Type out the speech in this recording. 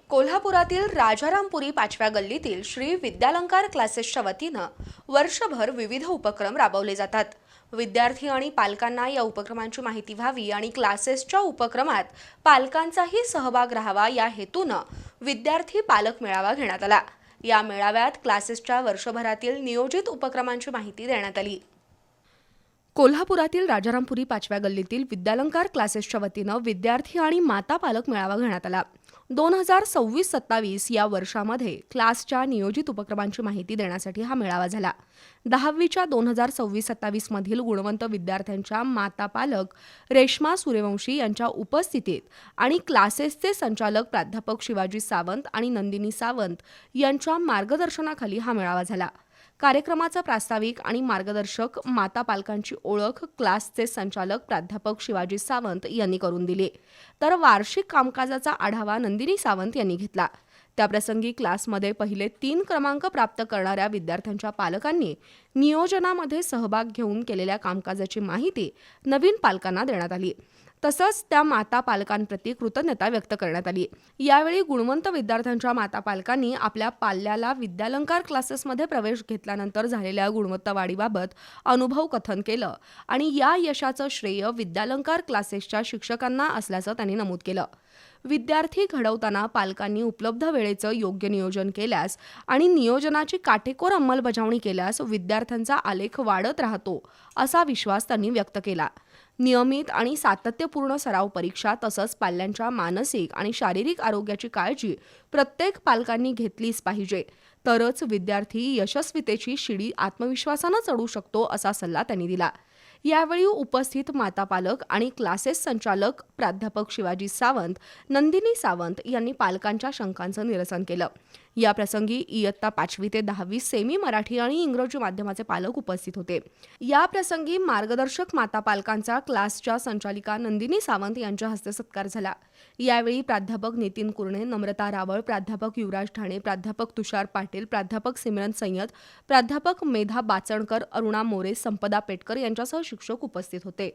कोल्हापुरातील राजारामपुरी 5व्या गल्लीतील श्री विद्यालंकार क्लासेसच्या वतीनं वर्षभर विविध उपक्रम राबवले जातात। विद्यार्थी आणि पालकांना या उपक्रमांची माहिती व्हावी आणि क्लासेसच्या उपक्रमात पालकांचाही सहभाग राहावा या हेतूनं विद्यार्थी पालक मेळावा घेण्यात आला। या मेळाव्यात क्लासेसच्या वर्षभरातील नियोजित उपक्रमांची माहिती देण्यात आली। कोल्हापुरातील राजारामपुरी 5व्या गल्लीतील विद्यालंकार क्लासेसच्या वतीनं विद्यार्थी आणि माता पालक मेळावा घेण्यात आला। 2026-27 या वर्षामध्ये क्लासच्या नियोजित उपक्रमांची माहिती देण्यासाठी हा मेळावा झाला। 10वीच्या 2026-27 मधील गुणवंत विद्यार्थ्यांच्या माता पालक रेश्मा सूर्यवंशी यांच्या उपस्थितीत आणि क्लासेसचे संचालक प्राध्यापक शिवाजी सावंत आणि नंदिनी सावंत यांच्या मार्गदर्शनाखाली हा मेळावा झाला। कार्यक्रमाचा प्रास्ताविक आणि मार्गदर्शक माता पालकांची ओळख क्लासचे संचालक प्राध्यापक शिवाजी सावंत यांनी करून दिली, तर वार्षिक कामकाजाचा आढावा नंदिनी सावंत यांनी घेतला। त्याप्रसंगी क्लासमध्ये पहिले 3 क्रमांक प्राप्त करणाऱ्या विद्यार्थ्यांच्या पालकांनी नियोजनामध्ये सहभाग घेऊन केलेल्या कामकाजाची माहिती नवीन पालकांना देण्यात आली। तसंच त्या माता पालकांप्रती कृतज्ञता व्यक्त करण्यात आली। यावेळी गुणवंत विद्यार्थ्यांच्या माता पालकांनी आपल्या पाल्याला विद्यालंकार क्लासेसमध्ये प्रवेश घेतल्यानंतर झालेल्या गुणवत्ता वाढीबाबत अनुभव कथन केलं आणि या यशाचं श्रेय विद्यालंकार क्लासेसच्या शिक्षकांना असल्याचं त्यांनी नमूद केलं। विद्यार्थी घडवताना पालकांनी उपलब्ध वेळेचं योग्य नियोजन केल्यास आणि नियोजनाची काटेकोर अंमलबजावणी केल्यास विद्यार्थ्यांचा आलेख वाढत राहतो असा विश्वास त्यांनी व्यक्त केला। नियमित आणि सातत्यपूर्ण सराव परीक्षा तसंच पाल्यांच्या मानसिक आणि शारीरिक आरोग्याची काळजी प्रत्येक पालकांनी घेतलीच पाहिजे, तरच विद्यार्थी यशस्वीतेची शिडी आत्मविश्वासानं चढू शकतो असा सल्ला त्यांनी दिला। यावेळी उपस्थित माता पालक आणि क्लासेस संचालक प्राध्यापक शिवाजी सावंत, नंदिनी सावंत यांनी पालकांच्या शंकांचं निरसन केलं। या प्रसंगी इयत्ता 5वी ते 10वी सेमी मराठी आणि इंग्रजी माध्यमाचे पालक उपस्थित होते। या प्रसंगी मार्गदर्शक माता पालकांचा क्लासच्या संचालिका नंदिनी सावंत यांच्या हस्ते सत्कार झाला। यावेळी प्राध्यापक नितीन कुरणे, नम्रता रावळ, प्राध्यापक युवराज ठाणे, प्राध्यापक तुषार पाटील, प्राध्यापक सिमरन सय्यद, प्राध्यापक मेधा बाचणकर, अरुणा मोरे, संपदा पेटकर यांच्यासह शिक्षक उपस्थित होते।